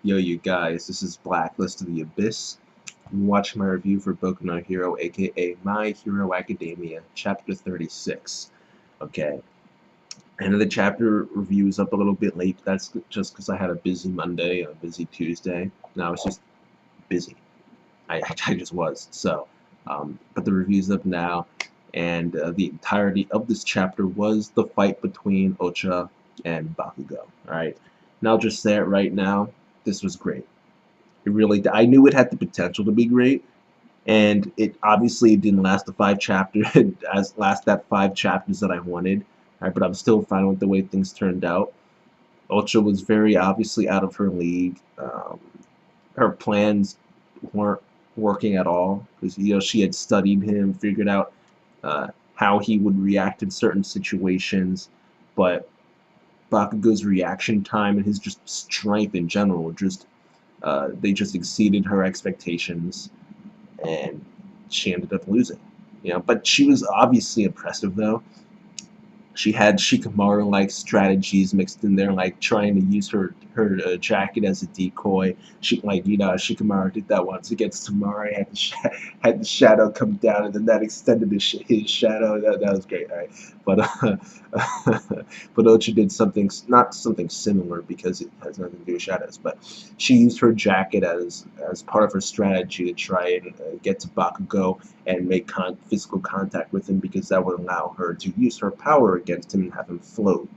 Yo, you guys, this is Blacklist of the Abyss. I'm watching my review for Boku no Hero, aka My Hero Academia, Chapter 36. Okay, end of the chapter review is up a little bit late. That's just because I had a busy Monday and a busy Tuesday. No, I was just busy. I just was. But the review's up now, and the entirety of this chapter was the fight between Ocha and Bakugou. Alright, and I'll just say it right now, this was great. It really, I knew it had the potential to be great, and it obviously didn't last the 5 chapters as last that 5 chapters that I wanted. Right, but I'm still fine with the way things turned out. Ocha was very obviously out of her league. Her plans weren't working at all because she had studied him, figured out how he would react in certain situations, but Bakugou's reaction time and his just strength in general just they just exceeded her expectations, and she ended up losing. But she was obviously impressive though. She had Shikamaru-like strategies mixed in there, like trying to use her jacket as a decoy. Shikamaru did that once against Tamari, had the shadow come down, and then that extended his shadow. That was great, all right. But but Ocha did not something similar because it has nothing to do with shadows. But she used her jacket as part of her strategy to try and get to Bakugou and make physical contact with him, because that would allow her to use her power against him and have him float,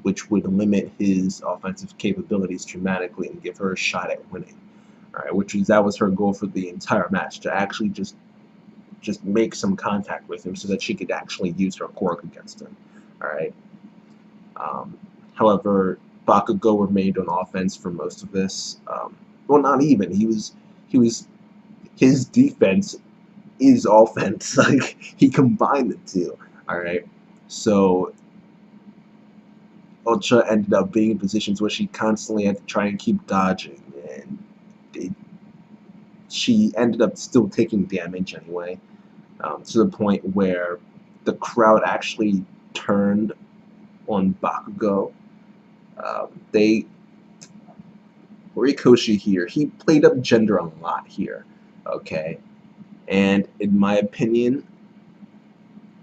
which would limit his offensive capabilities dramatically and give her a shot at winning. All right, that was her goal for the entire match, to actually just make some contact with him so that she could actually use her quirk against him. All right. However, Bakugou remained on offense for most of this. Well, not even. He was his defense is offense. Like, he combined the two. All right. So Ocha ended up being in positions where she constantly had to try and keep dodging, and she ended up still taking damage anyway, to the point where the crowd actually turned on Bakugou. They Horikoshi here, he played up gender a lot here, okay? And in my opinion,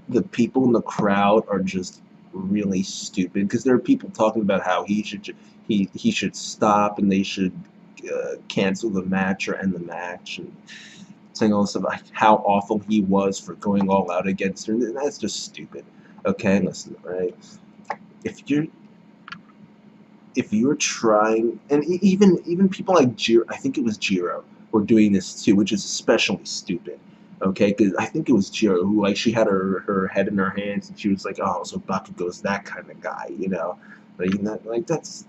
the people in the crowd are just really stupid, because there are people talking about how he should stop, and they should cancel the match or end the match, and saying all this about how awful he was for going all out against her. And that's just stupid. Okay, listen, right? If you're trying, and even people like Jiro, I think it was Jiro, were doing this too, which is especially stupid. Okay, because I think it was Jiro who, like, she had her head in her hands, and she was like, "Oh, so Bakugou's that kind of guy," you know. That's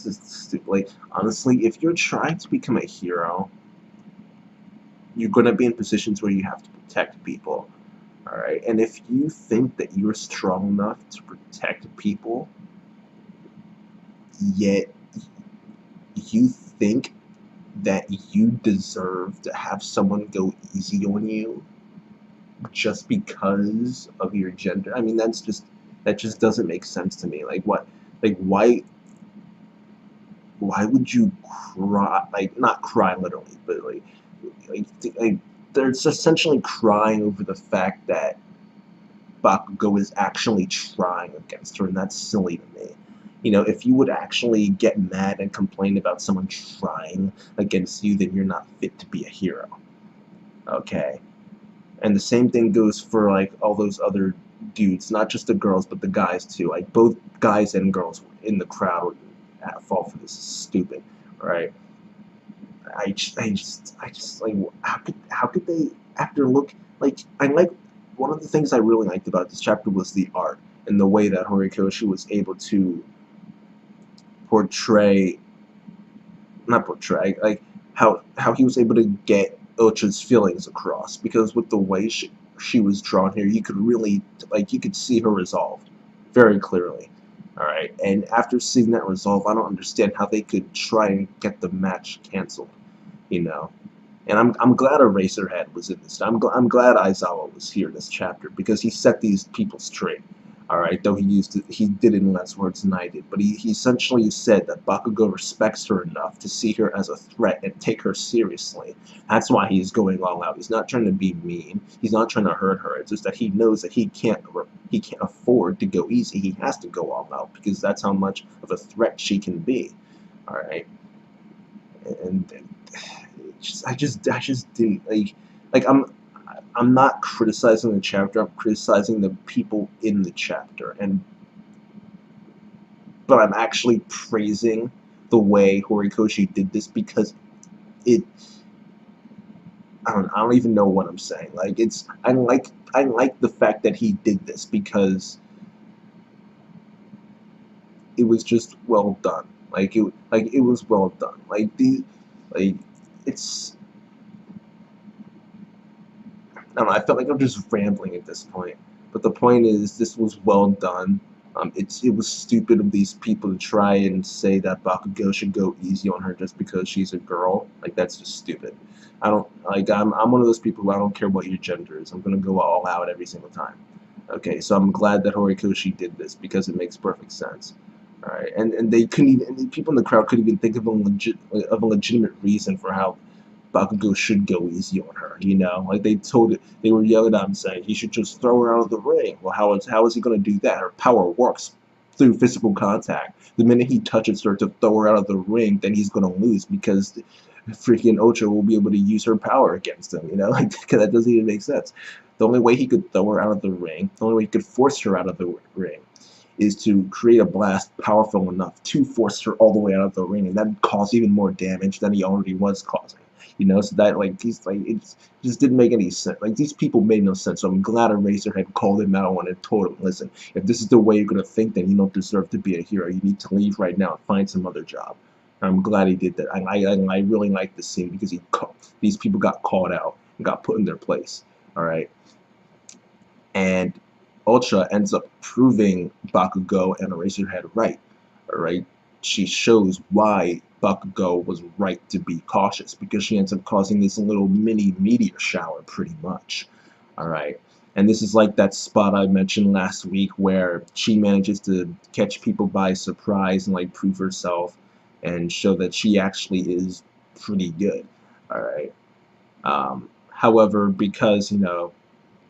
just stupid. Like, honestly, if you're trying to become a hero, you're gonna be in positions where you have to protect people. All right, and if you think that you're strong enough to protect people, yet you think that you deserve to have someone go easy on you just because of your gender, I mean, that just doesn't make sense to me. Like, what? Like, why would you cry? Like, not cry literally, but like they're essentially crying over the fact that Bakugou is actually trying against her, and that's silly to me. If you would actually get mad and complain about someone trying against you, then you're not fit to be a hero. Okay? And the same thing goes for, like, all those other dudes, not just the girls, but the guys too. Like, both guys and girls in the crowd fall for this. It's stupid, right? I just like, how could they, after look, like, one of the things I really liked about this chapter was the art, and the way that Horikoshi was able to portray, not portray, like, how he was able to get Ocha's feelings across, because with the way she was drawn here, you could really, like, you could see her resolve very clearly. All right, and after seeing that resolve, I don't understand how they could try and get the match canceled, you know. And I'm glad Eraserhead was in this. I'm glad Aizawa was here in this chapter, because he set these people straight. Alright, though he did it in less words than I did, but he essentially said that Bakugou respects her enough to see her as a threat and take her seriously. That's why he's going all out. He's not trying to be mean. He's not trying to hurt her. It's just that he knows that he can't afford to go easy. He has to go all out because that's how much of a threat she can be. Alright, and I just didn't like I'm not criticizing the chapter. I'm criticizing the people in the chapter, but I'm actually praising the way Horikoshi did this because it. I don't even know what I'm saying. Like I like the fact that he did this because it was just well done. It was well done. Like it's. I don't know, I felt like I'm just rambling at this point. But the point is, this was well done. It was stupid of these people to try and say that Bakugou should go easy on her just because she's a girl. Like, that's just stupid. I don't, like, I'm one of those people who I don't care what your gender is. I'm gonna go all out every single time. Okay, so I'm glad that Horikoshi did this because it makes perfect sense. Alright, and they couldn't even, and the people in the crowd couldn't even think of a legitimate reason for how Bakugou should go easy on her, you know? Like, they were yelling at him saying he should just throw her out of the ring. Well, how is he going to do that? Her power works through physical contact. The minute he touches her to throw her out of the ring, then he's going to lose because freaking Ocha will be able to use her power against him, you know? Like, that doesn't even make sense. The only way he could throw her out of the ring, the only way he could force her out of the ring, is to create a blast powerful enough to force her all the way out of the ring, and that would cause even more damage than he already was causing. You know, so that it just didn't make any sense. Like, these people made no sense. So I'm glad Eraserhead called him out on it. Told him, listen, if this is the way you're gonna think, then you don't deserve to be a hero. You need to leave right now and find some other job. And I'm glad he did that. I really like this scene because these people got called out and got put in their place. All right, and Ocha ends up proving Bakugou and Eraserhead right. All right, she shows why Bakugou was right to be cautious because she ends up causing this little mini meteor shower pretty much. Alright. And this is like that spot I mentioned last week where she manages to catch people by surprise and like prove herself and show that she actually is pretty good. Alright. However, because, you know,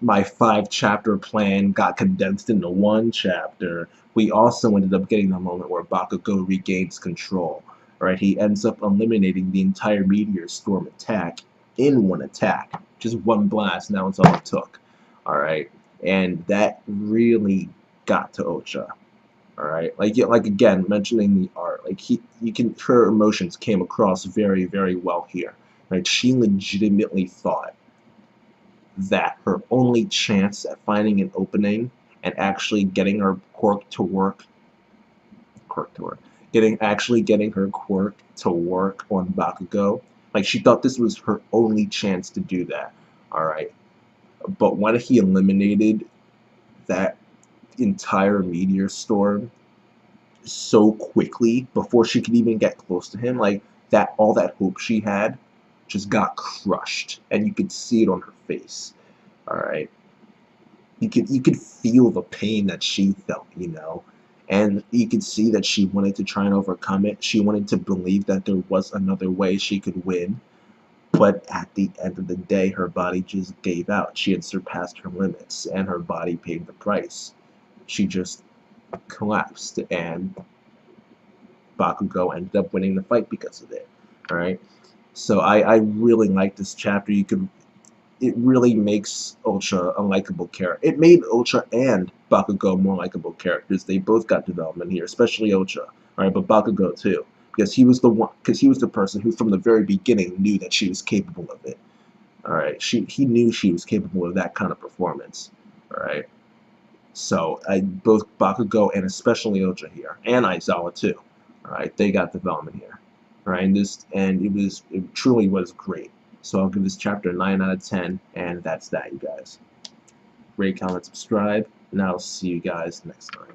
my 5-chapter plan got condensed into 1 chapter, we also ended up getting the moment where Bakugou regains control. Right, he ends up eliminating the entire Meteor Storm attack in 1 attack. Just 1 blast, and that was all it took. Alright, and that really got to Ocha. Alright, like again, mentioning the art, like her emotions came across very, very well here. Right, she legitimately thought that her only chance at finding an opening and actually getting her quirk to work, getting her quirk to work on Bakugou, like she thought this was her only chance to do that. All right, but when he eliminated that entire meteor storm so quickly before she could even get close to him, like that, all that hope she had just got crushed, and you could see it on her face. All right, you could feel the pain that she felt, you know, and you could see that she wanted to try and overcome it. She wanted to believe that there was another way she could win, but at the end of the day, her body just gave out. She had surpassed her limits, and her body paid the price. She just collapsed, and Bakugou ended up winning the fight because of it. All right. So I really like this chapter. It really makes Ocha a likable character. It made Ocha and Bakugou more likable characters. They both got development here, especially Ocha. All right, but Bakugou too, because he was the person who from the very beginning knew that she was capable of it. All right, he knew she was capable of that kind of performance. All right. So both Bakugou and especially Ocha here, and Aizawa too. All right, they got development here. All right, it truly was great. So I'll give this chapter a 9 out of 10, and that's that, you guys. Rate, comment, subscribe, and I'll see you guys next time.